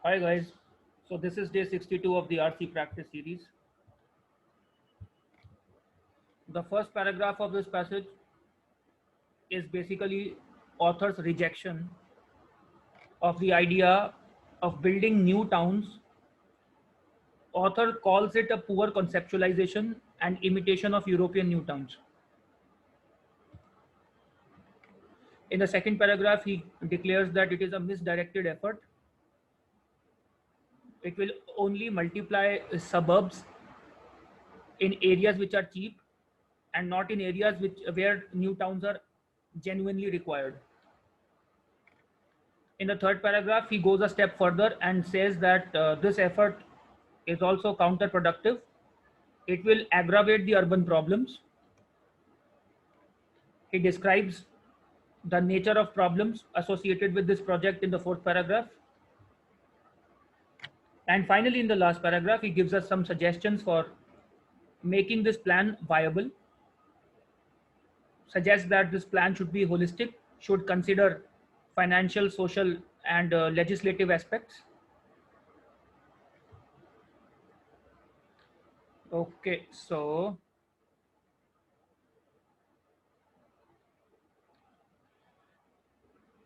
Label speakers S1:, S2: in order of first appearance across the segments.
S1: Hi guys, so this is day 62 of the RC practice series. The first paragraph of this passage is basically author's rejection of the idea of building new towns. Author calls it a poor conceptualization and imitation of European new towns. In the second paragraph, he declares that it is a misdirected effort. It will only multiply suburbs in areas which are cheap and not in areas where new towns are genuinely required. In the third paragraph, he goes a step further and says that this effort is also counterproductive. It will aggravate the urban problems. He describes the nature of problems associated with this project in the fourth paragraph. And finally, in the last paragraph, he gives us some suggestions for making this plan viable, suggests that this plan should be holistic, should consider financial, social, and legislative aspects. Okay, so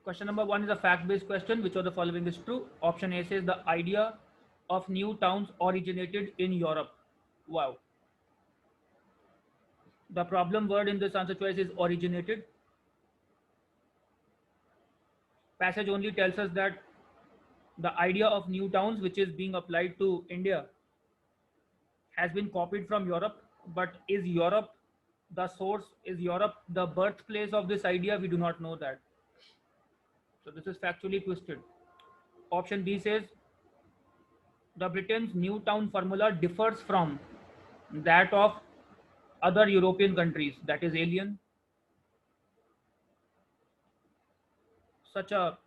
S1: question number one is a fact-based question. Which of the following is true? Option A says the idea of new towns originated in Europe. Wow. The problem word in this answer choice is originated. Passage only tells us that the idea of new towns, which is being applied to India, has been copied from Europe. But is Europe the source? Is Europe the birthplace of this idea? We do not know that. So this is factually twisted. Option B says the Britain's new town formula differs from that of other European countries. That is alien. Such a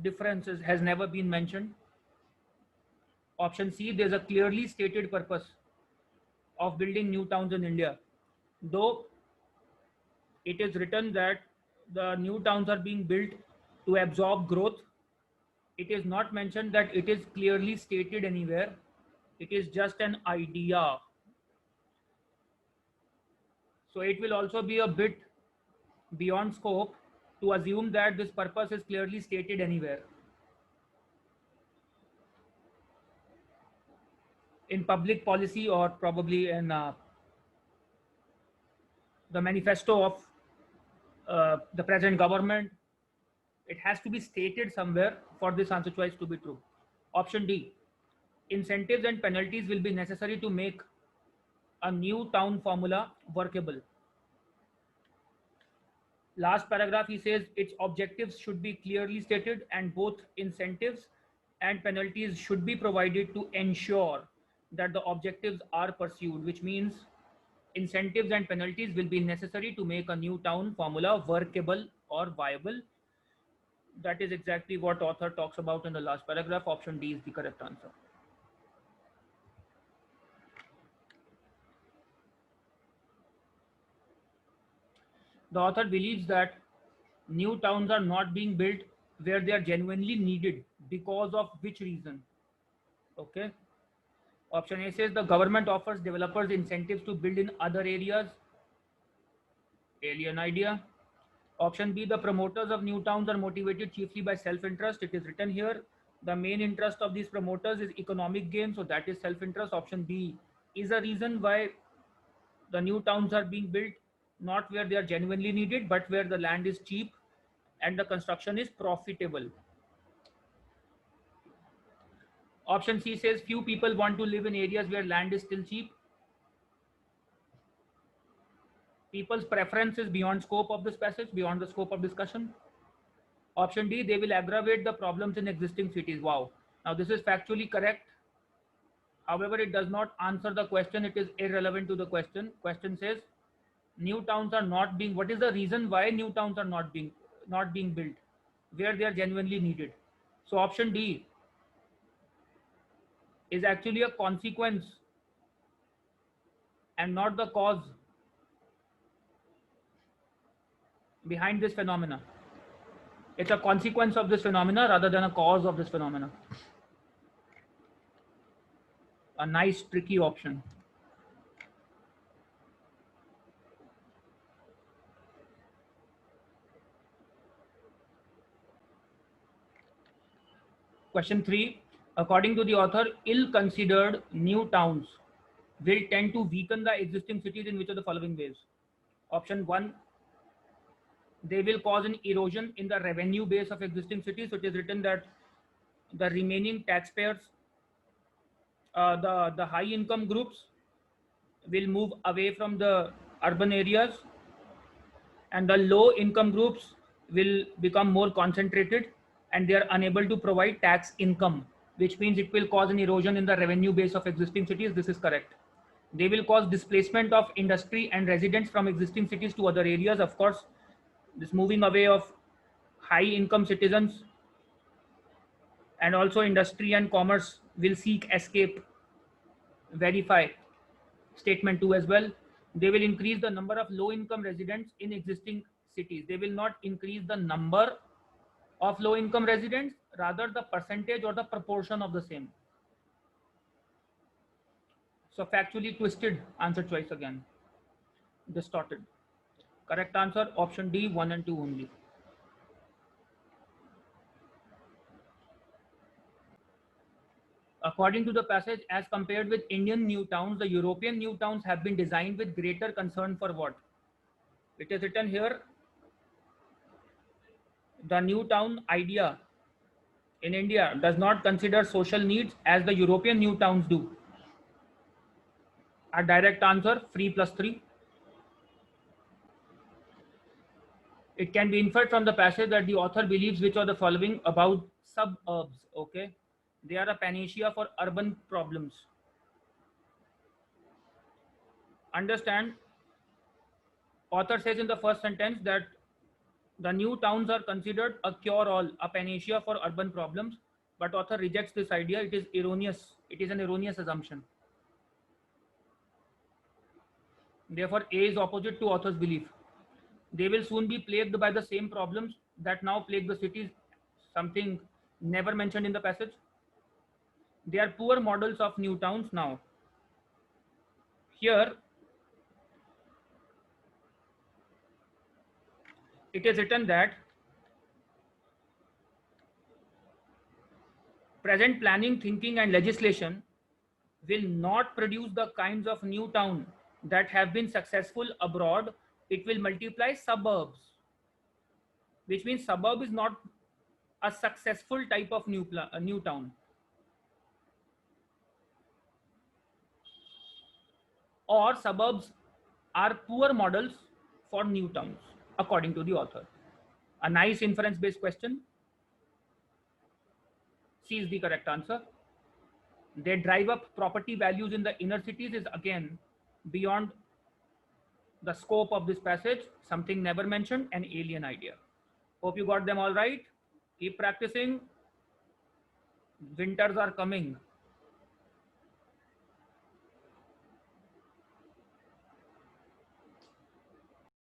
S1: difference has never been mentioned. Option C, there's a clearly stated purpose of building new towns in India. Though it is written that the new towns are being built to absorb growth, it is not mentioned that it is clearly stated anywhere. It is just an idea. So it will also be a bit beyond scope to assume that this purpose is clearly stated anywhere. In public policy or probably in the manifesto of the present government, it has to be stated somewhere for this answer choice to be true. Option D, incentives and penalties will be necessary to make a new town formula workable. Last paragraph, he says its objectives should be clearly stated and both incentives and penalties should be provided to ensure that the objectives are pursued, which means incentives and penalties will be necessary to make a new town formula workable or viable. That is exactly what author talks about in the last paragraph. Option D is the correct answer. The author believes that new towns are not being built where they are genuinely needed. Because of which reason? Okay. Option A says the government offers developers incentives to build in other areas. Alien idea. Option B, the promoters of new towns are motivated chiefly by self-interest. It is written here. The main interest of these promoters is economic gain, so that is self-interest. Option B is a reason why the new towns are being built, not where they are genuinely needed, but where the land is cheap and the construction is profitable. Option C says few people want to live in areas where land is still cheap. People's preference is beyond scope of this passage, beyond the scope of discussion. Option D, they will aggravate the problems in existing cities. Wow. Now this is factually correct. However, it does not answer the question. It is irrelevant to the question. Question says new towns are not being, what is the reason why new towns are not being built where they are genuinely needed? So option D is actually a consequence and not the cause behind this phenomena. It's a consequence of this phenomena rather than a cause of this phenomena. A nice tricky option. Question 3. According to the author, ill-considered new towns will tend to weaken the existing cities in which of the following ways? Option 1, they will cause an erosion in the revenue base of existing cities. So it is written that the remaining taxpayers, the high income groups will move away from the urban areas, and the low income groups will become more concentrated, and they are unable to provide tax income, which means it will cause an erosion in the revenue base of existing cities. This is correct. They will cause displacement of industry and residents from existing cities to other areas. Of course, this moving away of high income citizens, and also industry and commerce will seek escape. Verify statement 2 as well. They will increase the number of low income residents in existing cities. They will not increase the number of low income residents, rather the percentage or the proportion of the same. So factually twisted answer choice again. Distorted. Correct answer option D, 1 and 2 only. According to the passage, as compared with Indian new towns, the European new towns have been designed with greater concern for what? It is written here, the new town idea in India does not consider social needs as the European new towns do. A direct answer, free plus 3. It can be inferred from the passage that the author believes which are the following about suburbs. Okay, they are a panacea for urban problems. Understand, author says in the first sentence that the new towns are considered a cure-all, a panacea for urban problems, but author rejects this idea. It is erroneous. It is an erroneous assumption. Therefore, A is opposite to author's belief. They will soon be plagued by the same problems that now plague the cities, something never mentioned in the passage. They are poor models of new towns now. Here, it is written that present planning, thinking, and legislation will not produce the kinds of new town that have been successful abroad. It will multiply suburbs, which means suburb is not a successful type of new town. Or suburbs are poor models for new towns, according to the author. A nice inference-based question. C is the correct answer. They drive up property values in the inner cities is again beyond the scope of this passage, something never mentioned, an alien idea. Hope you got them all right. Keep practicing. Winters are coming.